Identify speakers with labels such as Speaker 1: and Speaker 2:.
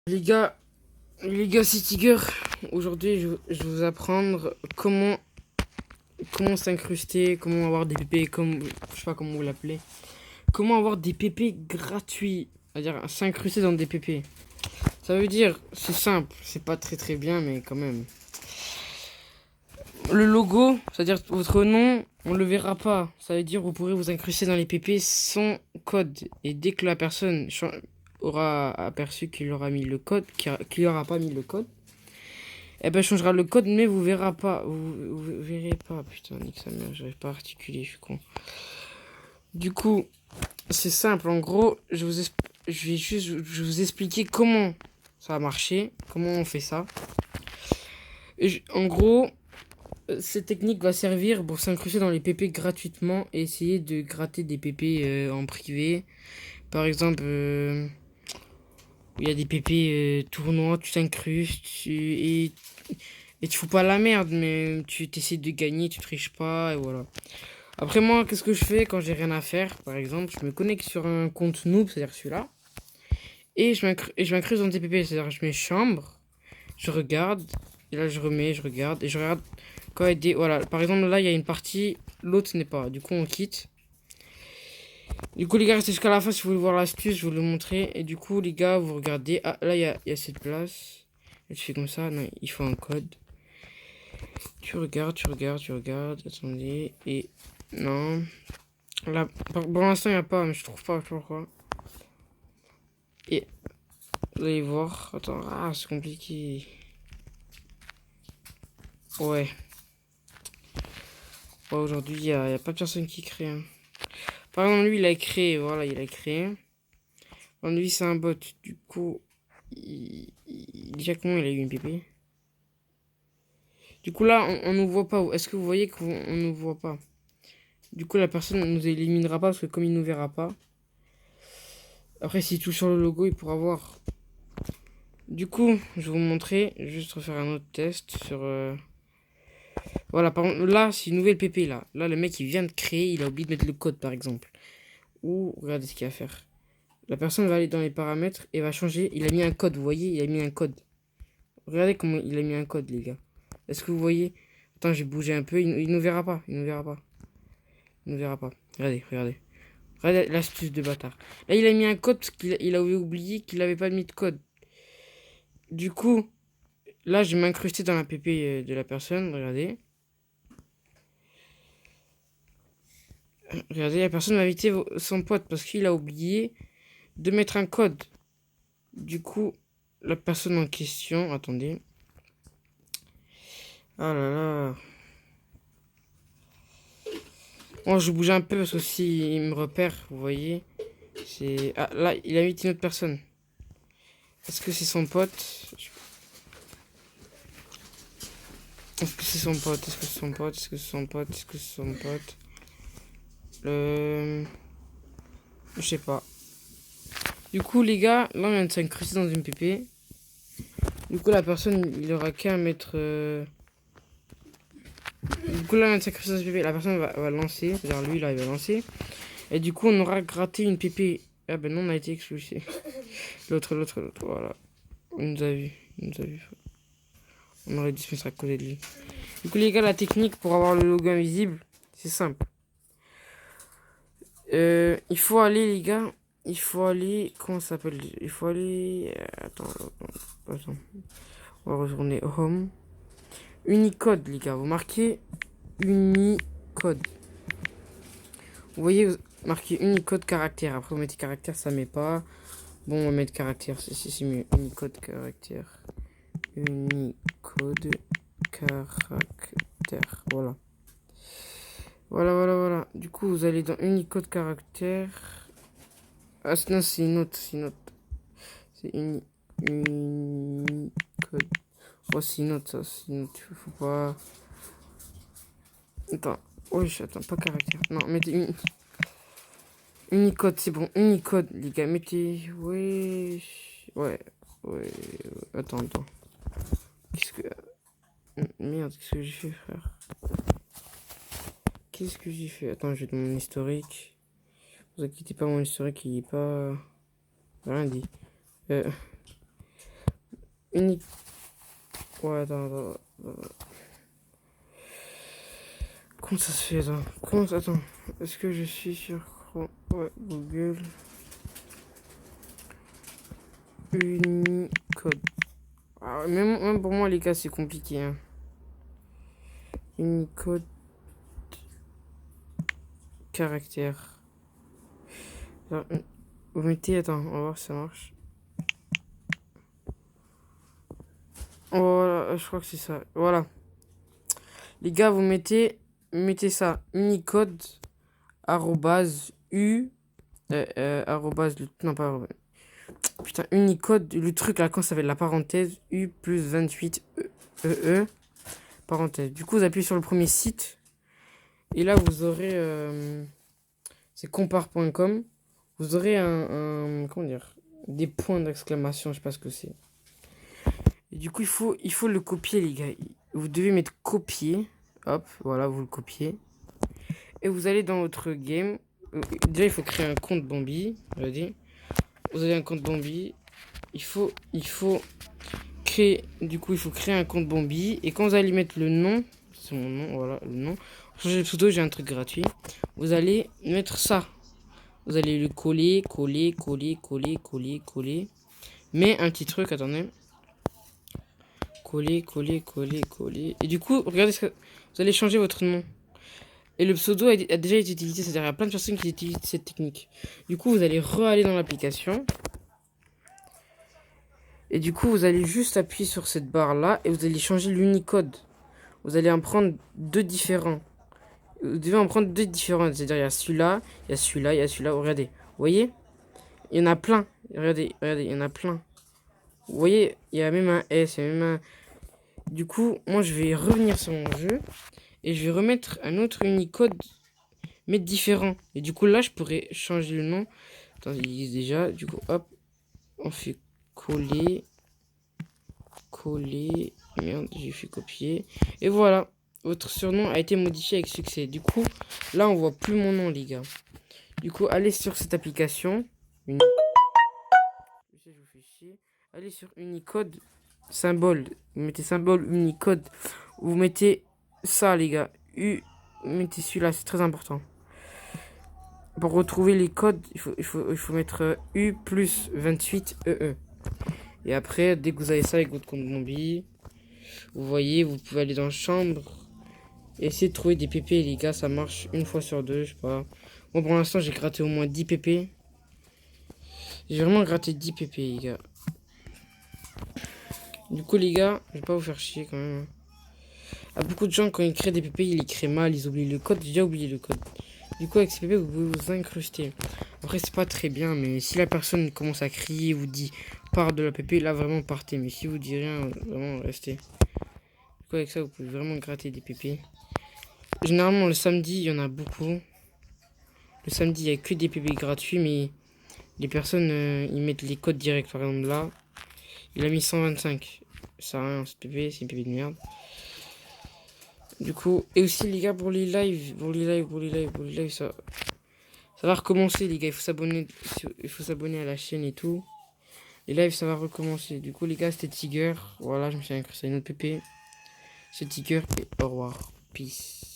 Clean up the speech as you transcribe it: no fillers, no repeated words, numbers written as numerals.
Speaker 1: Les gars, c'est Tiger. Aujourd'hui, je vais vous apprendre comment s'incruster, comment avoir des PP, comme je sais pas comment vous l'appelez. Comment avoir des PP gratuits, c'est-à-dire s'incruster dans des PP. Ça veut dire, c'est simple, c'est pas très bien, mais quand même. Le logo, c'est-à-dire votre nom, on le verra pas. Ça veut dire vous pourrez vous incruster dans les PP sans code. Et dès que la personne aura aperçu qu'il aura mis le code, qu'il aura pas mis le code, eh ben, changera le code, mais vous verrez pas. Vous verrez pas. Putain, nique sa mère, j'arrive pas à articuler, je suis con. Du coup, c'est simple. En gros, je vais juste vous expliquer comment ça va marcher, comment on fait ça. En gros, cette technique va servir pour s'incruster dans les PP gratuitement et essayer de gratter des PP en privé. Par exemple, il y a des PP tournois, tu t'incrustes et tu fous pas la merde, mais tu t'essaies de gagner, tu triches pas, et voilà. Après moi, qu'est-ce que je fais quand j'ai rien à faire? Par exemple, je me connecte sur un compte noob, c'est-à-dire celui-là, et je m'incruste dans TPP, c'est-à-dire je mets chambre, je regarde, et là je remets, je regarde, et je regarde quand il y a des... Voilà, par exemple là il y a une partie, l'autre n'est pas, du coup on quitte. Du coup les gars, restez jusqu'à la fin si vous voulez voir l'astuce, je vais vous le montrer, et du coup les gars, vous regardez, ah là il y a cette place, et tu fais comme ça, non, il faut un code. Tu regardes, attendez, et non. Là, pour l'instant, il n'y a pas, mais je trouve pas, je sais pas pourquoi. Et vous allez voir, attends, ah, c'est compliqué. Ouais, ouais aujourd'hui, y a pas de personne qui crée. Hein. Par exemple, lui, il a créé, voilà, il a créé. Bon, lui, c'est un bot, du coup, déjà, comment il a eu une pépé? Du coup, là, on nous voit pas. Est-ce que vous voyez qu'on nous voit pas? Du coup, la personne ne nous éliminera pas parce que comme il nous verra pas. Après, s'il touche sur le logo, il pourra voir. Du coup, je vais vous montrer, juste refaire un autre test sur... Voilà, par exemple, là, c'est une nouvelle PP, là. Là, le mec, il vient de créer, il a oublié de mettre le code, par exemple. Ou, regardez ce qu'il va faire. La personne va aller dans les paramètres et va changer. Il a mis un code, vous voyez, il a mis un code. Regardez comment il a mis un code, les gars. Est-ce que vous voyez? Attends, j'ai bougé un peu, il nous verra pas, il nous verra pas. Il nous verra pas. Regardez. Regardez l'astuce de bâtard. Là, il a mis un code parce qu'il a oublié qu'il avait pas mis de code. Du coup, là, je vais m'incruster dans la PP de la personne, regardez. Regardez, la personne m'a invité son pote parce qu'il a oublié de mettre un code. Du coup, la personne en question... Attendez. Ah là là. Bon, je bouge un peu parce que s'il me repère, vous voyez. C'est... Ah là, il a invité une autre personne. Est-ce que c'est son pote? Est-ce que c'est son pote? Est-ce que c'est son pote? Est-ce que c'est son pote? Est-ce que c'est son pote? Je sais pas. Du coup, les gars, là, on vient de s'incruster dans une PP. Du coup, la personne, il aura qu'à mettre... Du coup, là, on vient de s'incruster dans une PP. La personne va lancer. C'est-à-dire, lui, là, il va lancer. Et du coup, on aura gratté une PP. Ah ben non, on a été expulsé. L'autre. Voilà. Il nous a vu. On aurait dû se mettre à côté de lui. Du coup, les gars, la technique pour avoir le logo invisible, c'est simple. Il faut aller, les gars. Il faut aller. Comment ça s'appelle? Il faut aller. Attends. On va retourner home. Unicode, les gars. Vous marquez Unicode. Vous voyez, vous marquez Unicode caractère. Après, vous mettez caractère, ça met pas. Bon, on va mettre caractère. C'est mieux. Unicode caractère. Unicode caractère. Voilà. Voilà. Du coup, vous allez dans Unicode caractère. Ah, non, c'est une autre. C'est Unicode. Oh, c'est une autre, ça. C'est une autre. Faut pas. Attends. Oui, attends, pas caractère. Non, mettez Unicode, c'est bon. Unicode, les gars. Mettez. Ouais. Attends. Qu'est-ce que. Merde, qu'est-ce que j'ai fait, frère? Qu'est-ce que j'ai fait? Attends, je vais dans mon historique. Vous inquiétez pas, mon historique, il est pas. Rien dit. unique. Ouais, attends. Comment ça se fait, ça? Attends. Est-ce que je suis sur Chrome? Ouais, Google. Unicode. Ah, même pour moi, les gars, c'est compliqué. Hein. Unicode. Caractère. Alors, vous mettez. Attends, on va voir si ça marche. Voilà, je crois que c'est ça. Voilà. Les gars, vous mettez ça. Unicode. Arrobase. Arrobase. Non, pas arrobase. Putain, Unicode, le truc là, quand ça fait la parenthèse, U plus 28 parenthèse. Du coup, vous appuyez sur le premier site. Et là, vous aurez. C'est compare.com. Vous aurez comment dire? Des points d'exclamation, je sais pas ce que c'est. Et du coup, il faut le copier, les gars. Vous devez mettre copier. Hop, voilà, vous le copiez. Et vous allez dans votre game. Déjà, il faut créer un compte Bambi. Regardez. Vous avez un compte Bambi. Il faut créer. Du coup, il faut créer un compte Bambi. Et quand vous allez mettre le nom, c'est mon nom, voilà, le nom. Pour changer de pseudo, j'ai un truc gratuit. Vous allez mettre ça. Vous allez le coller. Mais un petit truc, attendez. Coller. Et du coup, regardez ce que. Vous allez changer votre nom. Et le pseudo a déjà été utilisé, c'est-à-dire il y a plein de personnes qui utilisent cette technique. Du coup, vous allez re-aller dans l'application. Et du coup, vous allez juste appuyer sur cette barre-là et vous allez changer l'Unicode. Vous allez en prendre deux différents. Vous devez en prendre deux différents. C'est-à-dire, il y a celui-là, il y a celui-là, il y a celui-là. Regardez. Vous voyez? Il y en a plein. Regardez, il y en a plein. Vous voyez? Il y a même un S, il y a même un... Du coup, moi, je vais revenir sur mon jeu. Et je vais remettre un autre Unicode, mais différent. Et du coup, là, je pourrais changer le nom. Attends, il existe déjà. Du coup, hop. On fait coller. Merde, j'ai fait copier. Et voilà. Votre surnom a été modifié avec succès. Du coup, là, on voit plus mon nom, les gars. Du coup, allez sur cette application. Je sais, je vous fais chier. Allez sur Unicode. Symbole. Vous mettez symbole Unicode. Vous mettez ça, les gars. Vous mettez celui-là, c'est très important. Pour retrouver les codes, il faut mettre U plus 28 EE. Et après, dès que vous avez ça avec votre compte Bambi, vous voyez, vous pouvez aller dans chambre. Et essayer de trouver des PP, les gars, ça marche une fois sur deux, je sais pas. Bon, pour l'instant, j'ai gratté au moins 10 PP. J'ai vraiment gratté 10 PP, les gars. Du coup, les gars, je vais pas vous faire chier quand même. À beaucoup de gens, quand ils créent des PP, ils les créent mal, ils oublient le code. J'ai déjà oublié le code. Du coup, avec ces PP, vous pouvez vous incruster. Après, c'est pas très bien, mais si la personne commence à crier, vous dit part de la PP, là, vraiment partez. Mais si vous dites rien, vraiment, restez. Du coup, avec ça, vous pouvez vraiment gratter des PP. Généralement, le samedi, il y en a beaucoup. Le samedi, il n'y a que des PP gratuits, mais les personnes, ils mettent les codes directs. Par exemple, là, il a mis 125. Ça sert à rien, ce PP, c'est une PP de merde. Du coup, et aussi, les gars, pour les lives, ça va recommencer, les gars. Il faut s'abonner à la chaîne et tout. Les lives, ça va recommencer. Du coup, les gars, c'était Tiger. Voilà, je me suis incrusté à une autre PP. C'est Tiger et au revoir. Peace.